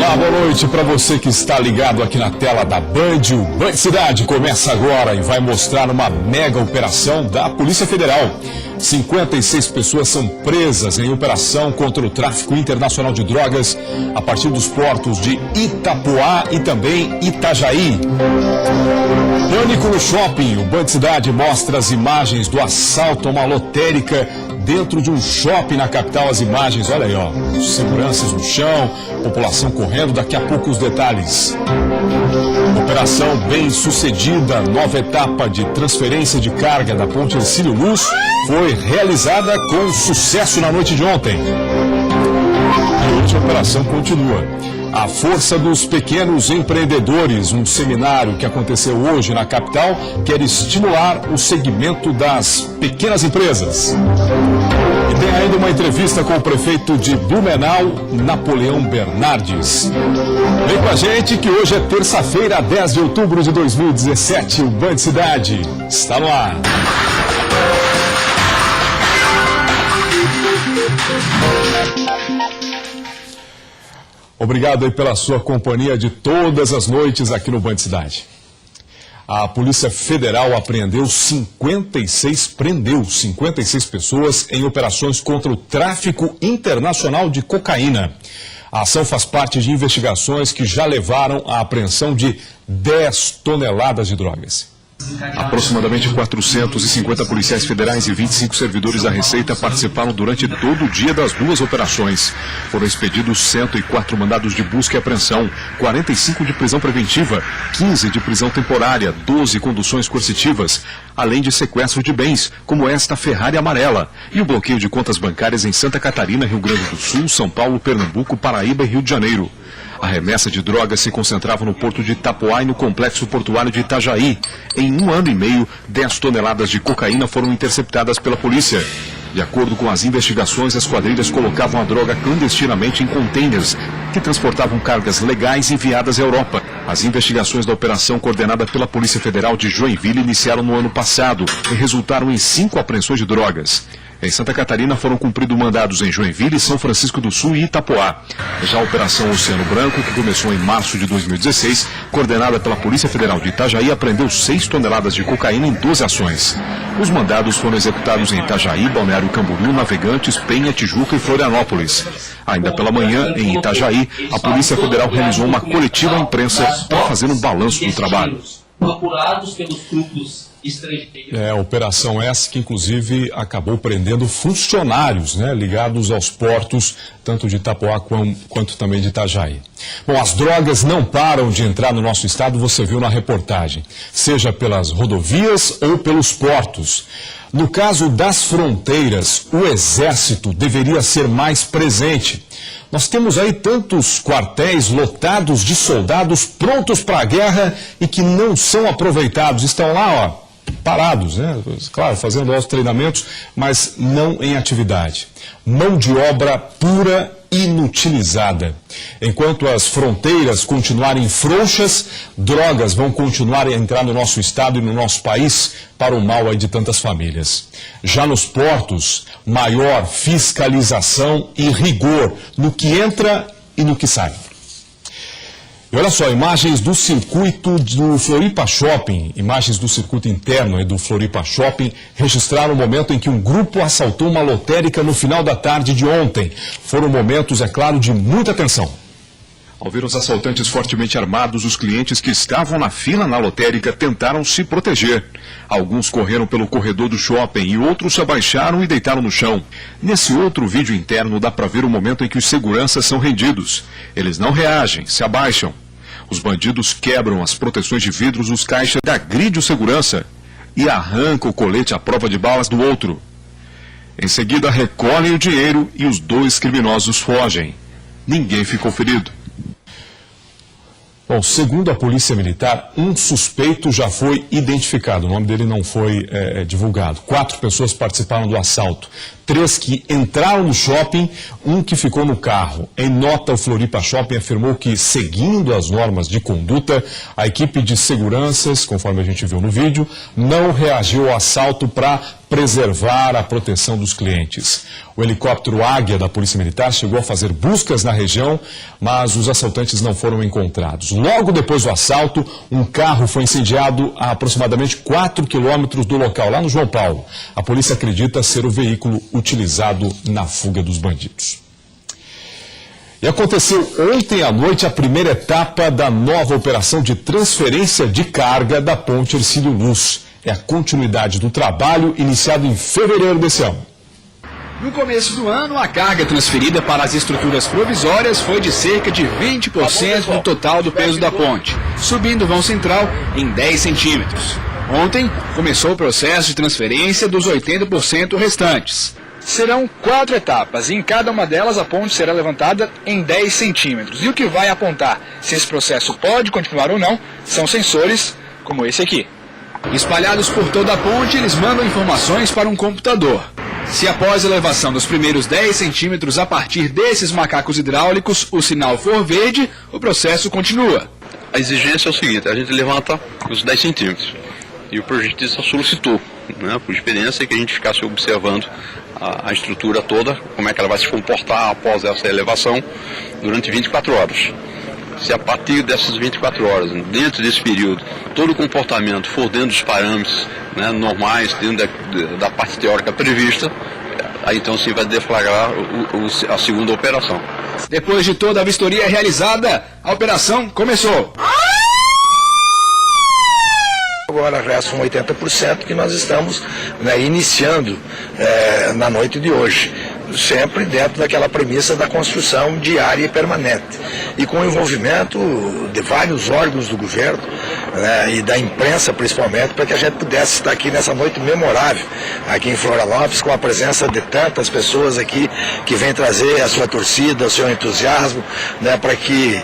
Olá, boa noite para você que está ligado aqui na tela da Band. O Band Cidade começa agora e vai mostrar uma mega operação da Polícia Federal. 56 pessoas são presas em operação contra o tráfico internacional de drogas a partir dos portos de Itapoá e também Itajaí. Pânico no shopping. O Band Cidade mostra as imagens do assalto a uma lotérica dentro de um shopping na capital. As imagens, olha aí, ó, seguranças no chão, população correndo, daqui a pouco os detalhes. Operação bem sucedida, nova etapa de transferência de carga da ponte Hercílio Luz foi realizada com sucesso na noite de ontem. E hoje a operação continua. A força dos pequenos empreendedores, um seminário que aconteceu hoje na capital, quer estimular o segmento das pequenas empresas. E tem ainda uma entrevista com o prefeito de Blumenau, Napoleão Bernardes. Vem com a gente que hoje é terça-feira, 10 de outubro de 2017. O Band Cidade está no ar. Obrigado aí pela sua companhia de todas as noites aqui no Band Cidade. A Polícia Federal prendeu 56 pessoas em operações contra o tráfico internacional de cocaína. A ação faz parte de investigações que já levaram à apreensão de 10 toneladas de drogas. Aproximadamente 450 policiais federais e 25 servidores da Receita participaram durante todo o dia das duas operações. Foram expedidos 104 mandados de busca e apreensão, 45 de prisão preventiva, 15 de prisão temporária, 12 conduções coercitivas, além de sequestro de bens, como esta Ferrari amarela, e o bloqueio de contas bancárias em Santa Catarina, Rio Grande do Sul, São Paulo, Pernambuco, Paraíba e Rio de Janeiro. A remessa de drogas se concentrava no porto de Itapoá e no complexo portuário de Itajaí. Em 1 ano e meio, 10 toneladas de cocaína foram interceptadas pela polícia. De acordo com as investigações, as quadrilhas colocavam a droga clandestinamente em contêineres que transportavam cargas legais enviadas à Europa. As investigações da operação coordenada pela Polícia Federal de Joinville iniciaram no ano passado e resultaram em 5 apreensões de drogas. Em Santa Catarina foram cumpridos mandados em Joinville, São Francisco do Sul e Itapoá. Já a Operação Oceano Branco, que começou em março de 2016, coordenada pela Polícia Federal de Itajaí, apreendeu 6 toneladas de cocaína em 12 ações. Os mandados foram executados em Itajaí, Balneário Camboriú, Navegantes, Penha, Tijuca e Florianópolis. Ainda pela manhã, em Itajaí, a Polícia Federal realizou uma coletiva à imprensa para fazer um balanço do trabalho. Procurados pelos grupos estrangeiros. Operação essa que inclusive acabou prendendo funcionários, ligados aos portos, tanto de Itapoá quanto também de Itajaí. Bom, as drogas não param de entrar no nosso estado, você viu na reportagem, seja pelas rodovias ou pelos portos. No caso das fronteiras, o Exército deveria ser mais presente. Nós temos aí tantos quartéis lotados de soldados prontos para a guerra e que não são aproveitados. Estão lá, parados, claro, fazendo os treinamentos, mas não em atividade. Mão de obra pura, inutilizada. Enquanto as fronteiras continuarem frouxas, drogas vão continuar a entrar no nosso estado e no nosso país para o mal aí de tantas famílias. Já nos portos, maior fiscalização e rigor no que entra e no que sai. E olha só, imagens do circuito do Floripa Shopping, imagens do circuito interno do Floripa Shopping, registraram o momento em que um grupo assaltou uma lotérica no final da tarde de ontem. Foram momentos, é claro, de muita tensão. Ao ver os assaltantes fortemente armados, os clientes que estavam na fila na lotérica tentaram se proteger. Alguns correram pelo corredor do shopping e outros se abaixaram e deitaram no chão. Nesse outro vídeo interno dá para ver o momento em que os seguranças são rendidos. Eles não reagem, se abaixam. Os bandidos quebram as proteções de vidros dos caixas, agride o segurança e arranca o colete à prova de balas do outro. Em seguida recolhem o dinheiro e os 2 criminosos fogem. Ninguém ficou ferido. Bom, segundo a Polícia Militar, um suspeito já foi identificado. O nome dele não foi divulgado. 4 pessoas participaram do assalto. 3 que entraram no shopping, 1 que ficou no carro. Em nota, o Floripa Shopping afirmou que, seguindo as normas de conduta, a equipe de seguranças, conforme a gente viu no vídeo, não reagiu ao assalto para preservar a proteção dos clientes. O helicóptero Águia da Polícia Militar chegou a fazer buscas na região, mas os assaltantes não foram encontrados. Logo depois do assalto, um carro foi incendiado a aproximadamente 4 quilômetros do local, lá no João Paulo. A polícia acredita ser o veículo utilizado na fuga dos bandidos. E aconteceu ontem à noite a primeira etapa da nova operação de transferência de carga da Ponte Hercílio Luz. É a continuidade do trabalho iniciado em fevereiro desse ano. No começo do ano, a carga transferida para as estruturas provisórias foi de cerca de 20% do total do peso da ponte, subindo o vão central em 10 centímetros. Ontem, começou o processo de transferência dos 80% restantes. Serão 4 etapas e em cada uma delas a ponte será levantada em 10 centímetros. E o que vai apontar se esse processo pode continuar ou não são sensores como esse aqui. Espalhados por toda a ponte, eles mandam informações para um computador. Se após a elevação dos primeiros 10 centímetros a partir desses macacos hidráulicos o sinal for verde, o processo continua. A exigência é o seguinte, a gente levanta os 10 centímetros. E o projetista solicitou, por experiência, que a gente ficasse observando a estrutura toda, como é que ela vai se comportar após essa elevação durante 24 horas. Se a partir dessas 24 horas, dentro desse período, todo o comportamento for dentro dos parâmetros normais, dentro da parte teórica prevista, aí então sim vai deflagrar a segunda operação. Depois de toda a vistoria realizada, a operação começou. Agora restam 80% que nós estamos iniciando na noite de hoje, sempre dentro daquela premissa da construção diária e permanente. E com o envolvimento de vários órgãos do governo e da imprensa principalmente, para que a gente pudesse estar aqui nessa noite memorável, aqui em Florianópolis, com a presença de tantas pessoas aqui que vêm trazer a sua torcida, o seu entusiasmo, para que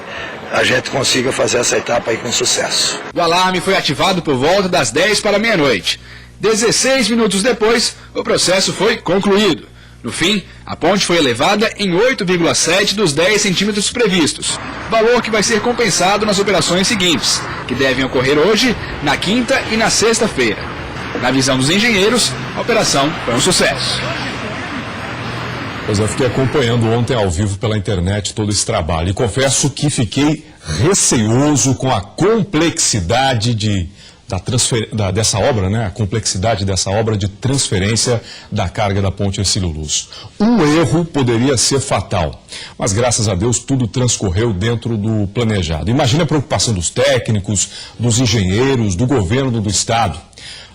a gente consiga fazer essa etapa aí com sucesso. O alarme foi ativado por volta das 10 para meia-noite. 16 minutos depois, o processo foi concluído. No fim, a ponte foi elevada em 8,7 dos 10 centímetros previstos, valor que vai ser compensado nas operações seguintes, que devem ocorrer hoje, na quinta e na sexta-feira. Na visão dos engenheiros, a operação foi um sucesso. Pois eu fiquei acompanhando ontem ao vivo pela internet todo esse trabalho e confesso que fiquei receoso com a complexidade dessa obra, a complexidade dessa obra de transferência da carga da Ponte Hercílio Luz. Um erro poderia ser fatal, mas graças a Deus tudo transcorreu dentro do planejado. Imagina a preocupação dos técnicos, dos engenheiros, do governo do estado.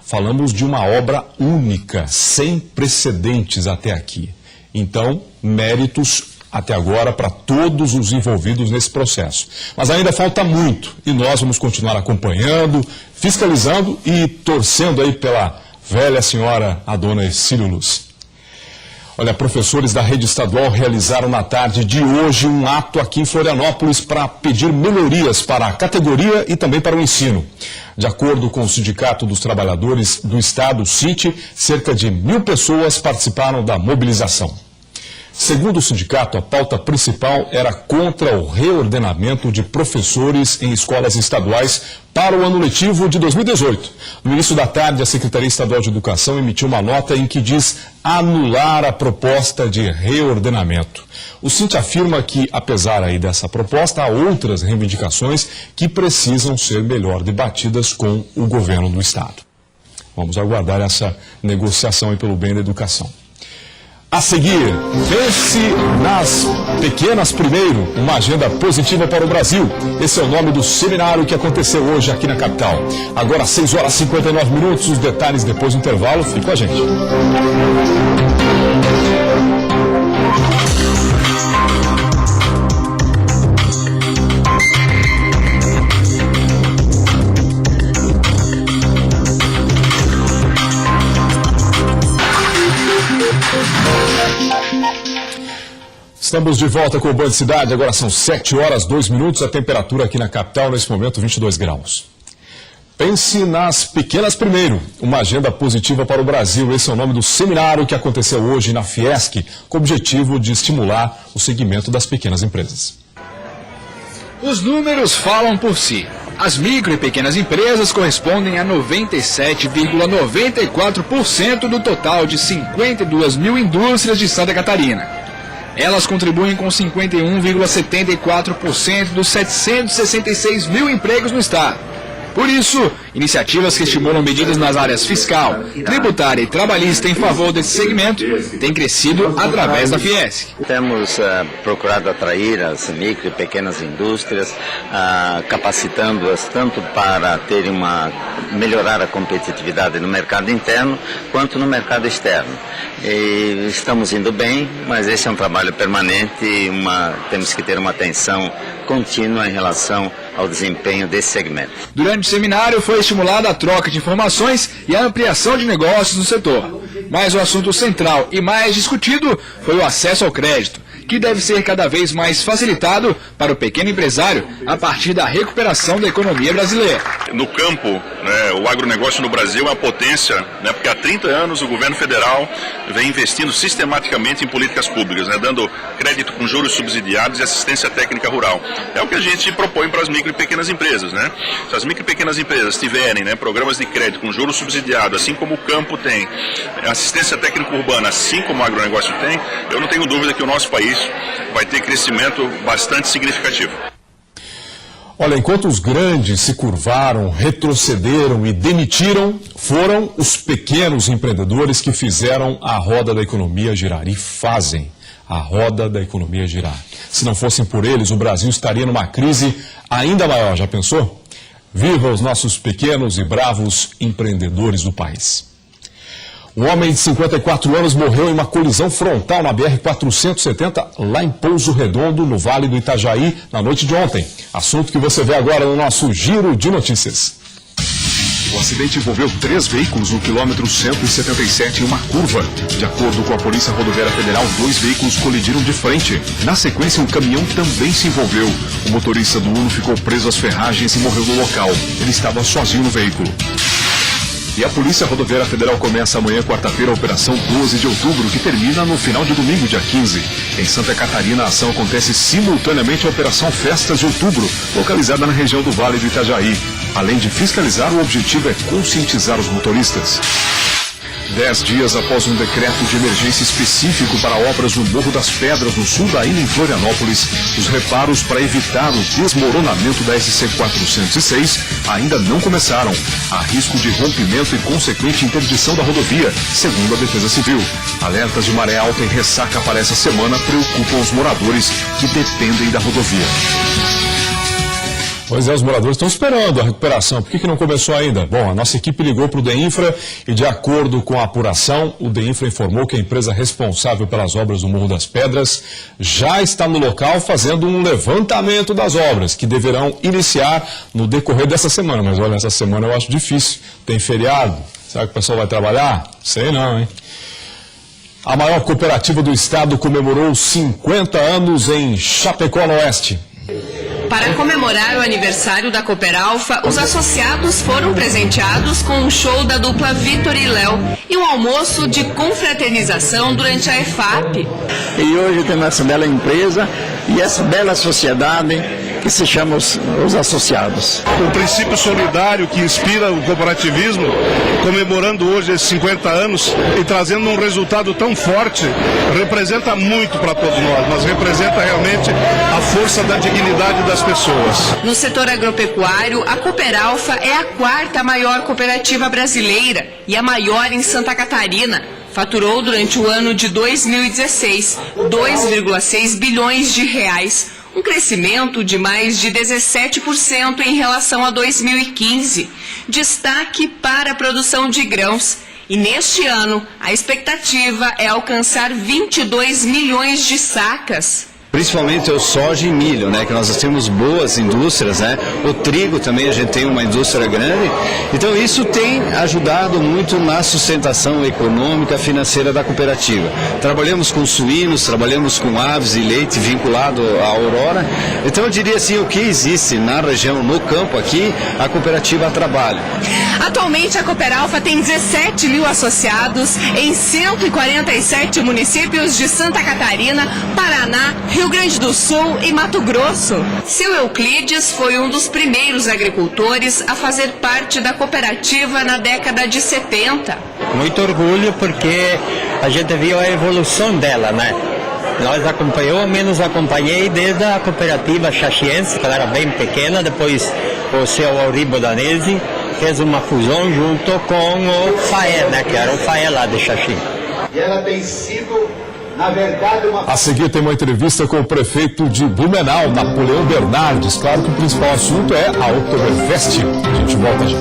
Falamos de uma obra única, sem precedentes até aqui. Então, méritos até agora para todos os envolvidos nesse processo. Mas ainda falta muito e nós vamos continuar acompanhando, fiscalizando e torcendo aí pela velha senhora, a dona Hercílio Luz. Olha, professores da rede estadual realizaram na tarde de hoje um ato aqui em Florianópolis para pedir melhorias para a categoria e também para o ensino. De acordo com o Sindicato dos Trabalhadores do Estado, SIT, cerca de 1.000 pessoas participaram da mobilização. Segundo o sindicato, a pauta principal era contra o reordenamento de professores em escolas estaduais para o ano letivo de 2018. No início da tarde, a Secretaria Estadual de Educação emitiu uma nota em que diz anular a proposta de reordenamento. O SINT afirma que, apesar dessa proposta, há outras reivindicações que precisam ser melhor debatidas com o governo do Estado. Vamos aguardar essa negociação aí pelo bem da educação. A seguir, pense nas pequenas primeiro, uma agenda positiva para o Brasil. Esse é o nome do seminário que aconteceu hoje aqui na capital. Agora, 6 horas e 59 minutos, os detalhes depois do intervalo. Fique com a gente. Estamos de volta com o Band Cidade, agora são 7 horas, 2 minutos, a temperatura aqui na capital, nesse momento, 22 graus. Pense nas pequenas primeiro, uma agenda positiva para o Brasil. Esse é o nome do seminário que aconteceu hoje na Fiesc, com o objetivo de estimular o segmento das pequenas empresas. Os números falam por si. As micro e pequenas empresas correspondem a 97,94% do total de 52 mil indústrias de Santa Catarina. Elas contribuem com 51,74% dos 766 mil empregos no estado. Por isso, iniciativas que estimulam medidas nas áreas fiscal, tributária e trabalhista em favor desse segmento têm crescido através da Fiesc. Temos procurado atrair as micro e pequenas indústrias, capacitando-as tanto para melhorar a competitividade no mercado interno quanto no mercado externo. E estamos indo bem, mas esse é um trabalho permanente e temos que ter uma atenção contínua em relação ao desempenho desse segmento. Durante o seminário foi estimulada a troca de informações e a ampliação de negócios no setor. Mas o assunto central e mais discutido foi o acesso ao crédito, que deve ser cada vez mais facilitado para o pequeno empresário a partir da recuperação da economia brasileira. No campo, o agronegócio no Brasil é uma potência, porque há 30 anos o governo federal vem investindo sistematicamente em políticas públicas, dando crédito com juros subsidiados e assistência técnica rural. É o que a gente propõe para as micro e pequenas empresas. Se as micro e pequenas empresas tiverem programas de crédito com juros subsidiados, assim como o campo tem, assistência técnica urbana, assim como o agronegócio tem, eu não tenho dúvida que o nosso país vai ter crescimento bastante significativo. Olha, enquanto os grandes se curvaram, retrocederam e demitiram, foram os pequenos empreendedores que fizeram a roda da economia girar e fazem a roda da economia girar. Se não fossem por eles, o Brasil estaria numa crise ainda maior, já pensou? Viva os nossos pequenos e bravos empreendedores do país. Um homem de 54 anos morreu em uma colisão frontal na BR-470, lá em Pouso Redondo, no Vale do Itajaí, na noite de ontem. Assunto que você vê agora no nosso Giro de Notícias. O acidente envolveu 3 veículos no quilômetro 177 em uma curva. De acordo com a Polícia Rodoviária Federal, 2 veículos colidiram de frente. Na sequência, um caminhão também se envolveu. O motorista do Uno ficou preso às ferragens e morreu no local. Ele estava sozinho no veículo. E a Polícia Rodoviária Federal começa amanhã, quarta-feira, a Operação 12 de Outubro, que termina no final de domingo, dia 15. Em Santa Catarina, a ação acontece simultaneamente à Operação Festas de Outubro, localizada na região do Vale do Itajaí. Além de fiscalizar, o objetivo é conscientizar os motoristas. 10 dias após um decreto de emergência específico para obras no Morro das Pedras, no sul da ilha, em Florianópolis, os reparos para evitar o desmoronamento da SC 406 ainda não começaram. Há risco de rompimento e consequente interdição da rodovia, segundo a Defesa Civil. Alertas de maré alta e ressaca para essa semana preocupam os moradores que dependem da rodovia. Pois é, os moradores estão esperando a recuperação. Por que não começou ainda? Bom, a nossa equipe ligou para o DEINFRA e, de acordo com a apuração, o DEINFRA informou que a empresa responsável pelas obras do Morro das Pedras já está no local fazendo um levantamento das obras, que deverão iniciar no decorrer dessa semana. Mas olha, essa semana eu acho difícil. Tem feriado. Será que o pessoal vai trabalhar? Sei não, hein? A maior cooperativa do estado comemorou 50 anos em Chapecó, no Oeste. Para comemorar o aniversário da Cooperalfa, os associados foram presenteados com um show da dupla Vitor e Léo e um almoço de confraternização durante a EFAP. E hoje temos essa bela empresa e essa bela sociedade que se chama os associados. O princípio solidário que inspira o cooperativismo, comemorando hoje esses 50 anos e trazendo um resultado tão forte, representa muito para todos nós, mas representa realmente a força da dignidade das pessoas. No setor agropecuário, a Cooperalfa é a 4ª maior cooperativa brasileira e a maior em Santa Catarina. Faturou durante o ano de 2016 2,6 bilhões de reais, um crescimento de mais de 17% em relação a 2015. Destaque para a produção de grãos. E neste ano, a expectativa é alcançar 22 milhões de sacas. Principalmente o soja e milho, que nós temos boas indústrias, O trigo também, a gente tem uma indústria grande. Então isso tem ajudado muito na sustentação econômica, financeira da cooperativa. Trabalhamos com suínos, trabalhamos com aves e leite vinculado à Aurora. Então eu diria assim, o que existe na região, no campo aqui, a cooperativa trabalha. Atualmente a Cooperalfa tem 17 mil associados em 147 municípios de Santa Catarina, Paraná, Rio Rio Grande do Sul e Mato Grosso. Seu Euclides foi um dos primeiros agricultores a fazer parte da cooperativa na década de 70. Muito orgulho porque a gente viu a evolução dela, né? Nós acompanhou, menos acompanhei desde a cooperativa Xaxiense, que ela era bem pequena, depois o seu Auribo Danese fez uma fusão junto com o FAE, né? Que era o FAE lá de Xaxim. E ela tem sido, na verdade, uma... A seguir tem uma entrevista com o prefeito de Blumenau, Napoleão Bernardes. Claro que o principal assunto é a Oktoberfest. A gente volta já.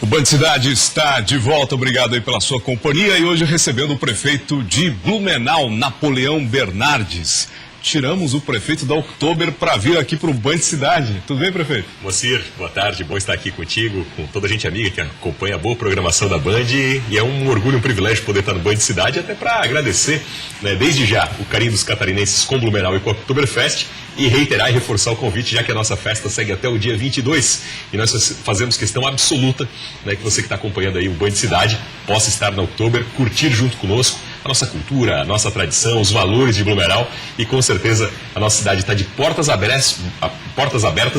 O Band Cidade está de volta, obrigado aí pela sua companhia e hoje recebendo o prefeito de Blumenau, Napoleão Bernardes. Tiramos o prefeito da Oktober para vir aqui para o Band Cidade. Tudo bem, prefeito? Moacir, boa tarde, bom estar aqui contigo, com toda a gente amiga que acompanha a boa programação da Band e é um orgulho, um privilégio poder estar no Band Cidade, até para agradecer, né, desde já o carinho dos catarinenses com Blumenau e com a Oktoberfest e reiterar e reforçar o convite, já que a nossa festa segue até o dia 22 e nós fazemos questão absoluta, né, que você que está acompanhando aí o Band Cidade possa estar na Oktober, curtir junto conosco a nossa cultura, a nossa tradição, os valores de Blumenau e com certeza a nossa cidade está de portas abertas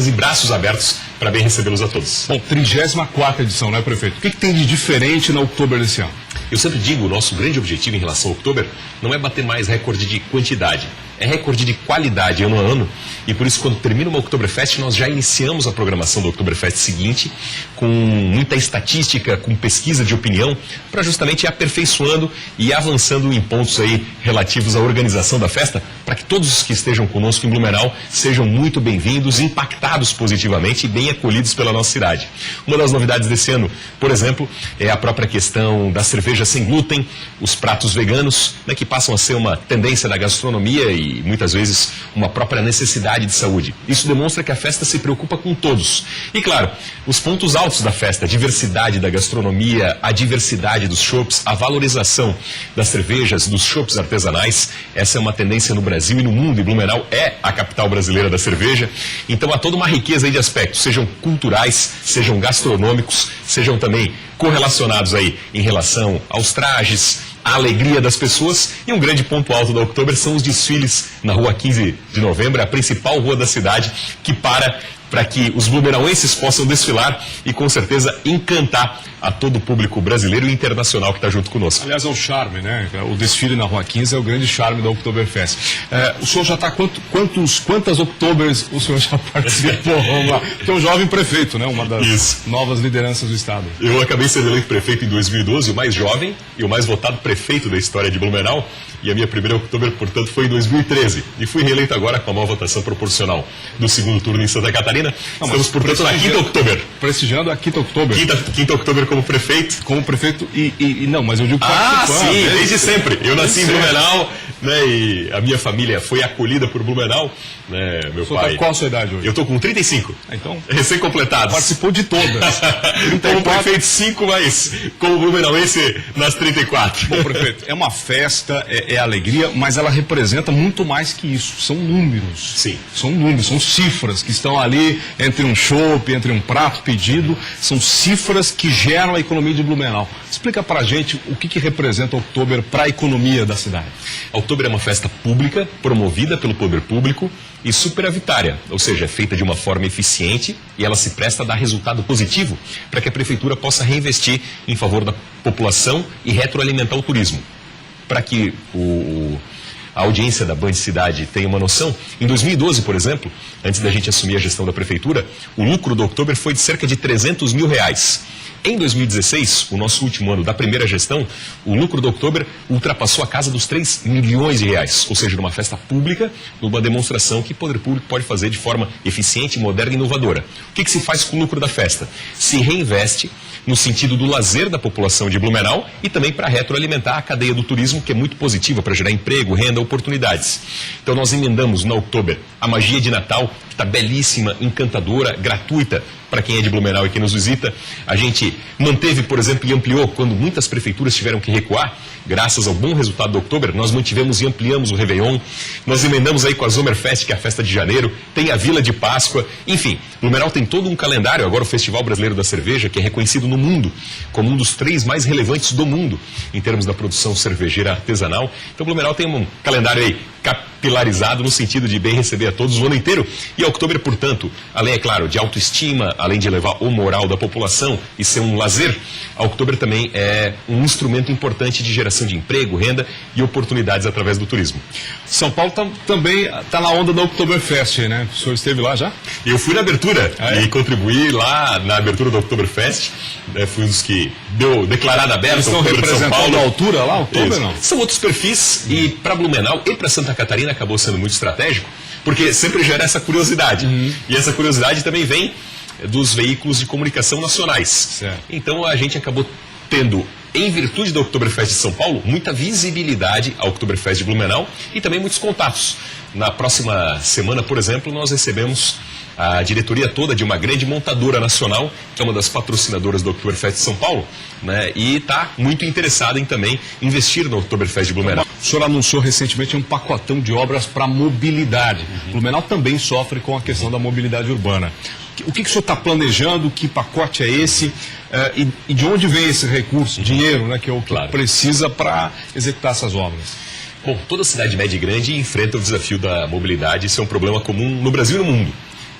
e braços abertos para bem recebê-los a todos. Bom, 34ª edição, né, prefeito? O que tem de diferente na Oktober desse ano? Eu sempre digo, o nosso grande objetivo em relação ao Oktober não é bater mais recorde de quantidade, é recorde de qualidade ano a ano. E por isso, quando termina uma Oktoberfest, nós já iniciamos a programação do Oktoberfest seguinte, com muita estatística, com pesquisa de opinião, para justamente ir aperfeiçoando e avançando em pontos aí relativos à organização da festa, para que todos os que estejam conosco em Blumenau sejam muito bem-vindos, impactados positivamente e bem acolhidos pela nossa cidade. Uma das novidades desse ano, por exemplo, é a própria questão da cerveja sem glúten, os pratos veganos, né, que passam a ser uma tendência da gastronomia e muitas vezes uma própria necessidade de saúde. Isso demonstra que a festa se preocupa com todos. E claro, os pontos altos da festa, a diversidade da gastronomia, a diversidade dos chopps, a valorização das cervejas, dos chopps artesanais, essa é uma tendência no Brasil e no mundo, e Blumenau é a capital brasileira da cerveja. Então há toda uma riqueza aí de aspectos, sejam culturais, sejam gastronômicos, sejam também correlacionados aí em relação aos trajes, a alegria das pessoas, e um grande ponto alto da Oktober são os desfiles na rua 15 de novembro, a principal rua da cidade, que para que os blumenauenses possam desfilar e com certeza encantar a todo o público brasileiro e internacional que está junto conosco. Aliás, é o charme, né? O desfile na Rua 15 é o grande charme da Oktoberfest. O senhor já está... Quantas Oktobers o senhor já participou? Vamos lá. Porque é um jovem prefeito, né? Uma das novas lideranças do Estado. Eu acabei sendo eleito prefeito em 2012, o mais jovem e o mais votado prefeito da história de Blumenau. E a minha primeira Oktober, portanto, foi em 2013. E fui reeleito agora com a maior votação proporcional do segundo turno em Santa Catarina. Estamos, portanto, na 5ª Oktober. Prestigiando a 5ª Oktober. 5ª Oktober como prefeito. Como prefeito não, mas eu digo participando. Sim, desde sempre. Eu nasci em Blumenau, né, e a minha família foi acolhida por Blumenau. Né, meu pai. Tá, qual a sua idade hoje? Eu estou com 35. Então, recém-completados. Participou de todas. Como prefeito 5, mas como blumenauense nas 34. Bom, prefeito, é uma festa, é alegria, mas ela representa muito mais que isso. São números. Sim. São números, são cifras que estão ali entre um chopp, entre um prato pedido. São cifras que geram a economia de Blumenau. Explica pra gente o que representa a Oktober para a economia da cidade. A Oktober é uma festa pública, promovida pelo poder público e superavitária, ou seja, é feita de uma forma eficiente e ela se presta a dar resultado positivo para que a prefeitura possa reinvestir em favor da população e retroalimentar o turismo. Para que a audiência da Band Cidade tenha uma noção, em 2012, por exemplo, antes da gente assumir a gestão da prefeitura, o lucro do Oktober foi de cerca de R$300 mil. Em 2016, o nosso último ano da primeira gestão, o lucro do Oktober ultrapassou a casa dos R$3 milhões, ou seja, numa festa pública, numa demonstração que o poder público pode fazer de forma eficiente, moderna e inovadora. O que se faz com o lucro da festa? Se reinveste no sentido do lazer da população de Blumenau e também para retroalimentar a cadeia do turismo, que é muito positiva para gerar emprego, renda, oportunidades. Então nós emendamos na Oktober a magia de Natal, que está belíssima, encantadora, gratuita para quem é de Blumenau e quem nos visita. A gente manteve, por exemplo, e ampliou quando muitas prefeituras tiveram que recuar, graças ao bom resultado do Oktober, nós mantivemos e ampliamos o Réveillon, nós emendamos aí com a Zomerfest, que é a festa de janeiro, tem a Vila de Páscoa, enfim, Blumenau tem todo um calendário, agora o Festival Brasileiro da Cerveja, que é reconhecido no mundo como um dos 3 mais relevantes do mundo em termos da produção cervejeira artesanal. Então Blumenau tem um calendário aí capilarizado no sentido de bem receber a todos o ano inteiro. E a Oktober, portanto, além, é claro, de autoestima, além de elevar o moral da população e ser um lazer, a Oktober também é um instrumento importante de geração de emprego, renda e oportunidades através do turismo. São Paulo também está na onda da Oktoberfest, né? O senhor esteve lá já? Eu fui na abertura e contribuí lá na abertura do Oktoberfest. Fui um dos que deu declarada aberta. Eles estão representando a altura lá, Oktober, não? São outros perfis e para Blumenau e para Santa Catarina acabou sendo muito estratégico, porque sempre gera essa curiosidade. E essa curiosidade também vem dos veículos de comunicação nacionais. Certo. Então a gente acabou tendo, em virtude da Oktoberfest de São Paulo, muita visibilidade à Oktoberfest de Blumenau e também muitos contatos. Na próxima semana, por exemplo, nós recebemos a diretoria toda de uma grande montadora nacional, que é uma das patrocinadoras do Oktoberfest de São Paulo, né, e está muito interessada em também investir no Oktoberfest de Blumenau. O senhor anunciou recentemente um pacotão de obras para mobilidade. Blumenau também sofre com a questão da mobilidade urbana. O que o senhor está planejando? Que pacote é esse? E de onde vem esse recurso, dinheiro, né, que é o que precisa para executar essas obras? Bom, toda cidade média e grande enfrenta o desafio da mobilidade, isso é um problema comum no Brasil e no mundo.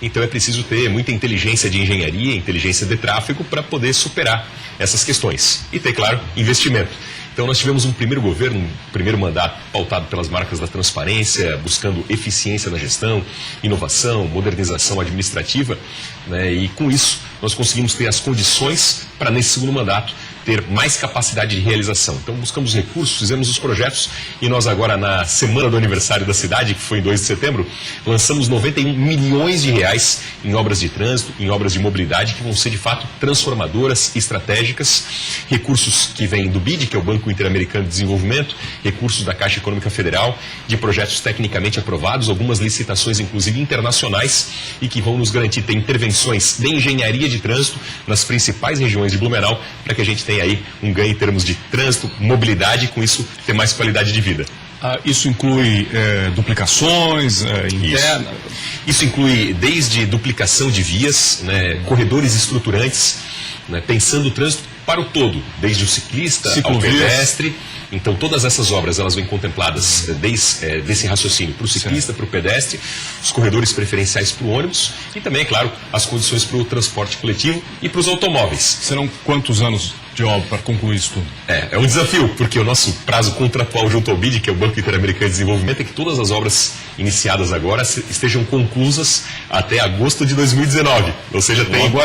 Então é preciso ter muita inteligência de engenharia, inteligência de tráfego para poder superar essas questões. E ter, claro, investimento. Então nós tivemos um primeiro governo, um primeiro mandato pautado pelas marcas da transparência, buscando eficiência na gestão, inovação, modernização administrativa, né? E com isso nós conseguimos ter as condições para nesse segundo mandato ter mais capacidade de realização. Então buscamos recursos, fizemos os projetos e nós agora na semana do aniversário da cidade, que foi em 2 de setembro, lançamos 91 milhões de reais em obras de trânsito, em obras de mobilidade que vão ser de fato transformadoras, estratégicas, recursos que vêm do BID, que é o Banco Interamericano de Desenvolvimento, recursos da Caixa Econômica Federal, de projetos tecnicamente aprovados, algumas licitações inclusive internacionais e que vão nos garantir ter intervenções de engenharia de trânsito nas principais regiões de Blumenau para que a gente tenha aí um ganho em termos de trânsito, mobilidade e com isso ter mais qualidade de vida. Isso inclui duplicações internas? Isso inclui desde duplicação de vias, né, corredores estruturantes, né, pensando o trânsito para o todo, desde o ciclista ao pedestre. Então todas essas obras elas vêm contempladas desde desse raciocínio para o ciclista, para o pedestre, os corredores preferenciais para o ônibus e também, é claro, as condições para o transporte coletivo e para os automóveis. Serão quantos anos de obra para concluir isso tudo? É um desafio, porque o nosso prazo contratual junto ao BID, que é o Banco Interamericano de Desenvolvimento, é que todas as obras iniciadas agora estejam conclusas até agosto de 2019. Ou seja, tem logo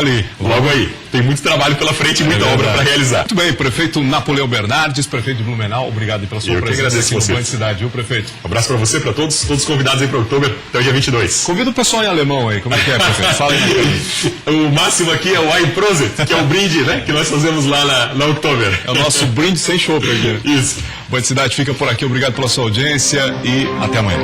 aí. Tem muito trabalho pela frente e muita obra para realizar. Muito bem, prefeito Napoleão Bernardes, prefeito de Blumenau, obrigado pela sua presença. Eu que agradeço aqui você. no Band Cidade, viu, prefeito? Um abraço para você, para todos convidados aí para Oktober, até o dia 22. Convida o pessoal em alemão aí, como é que é, prefeito? Fala aí. O máximo aqui é o Ein Prosit, que é o brinde, né, que nós fazemos lá na Oktober. É o nosso brinde sem chopp aqui. Isso. Band Cidade fica por aqui, obrigado pela sua audiência e até amanhã.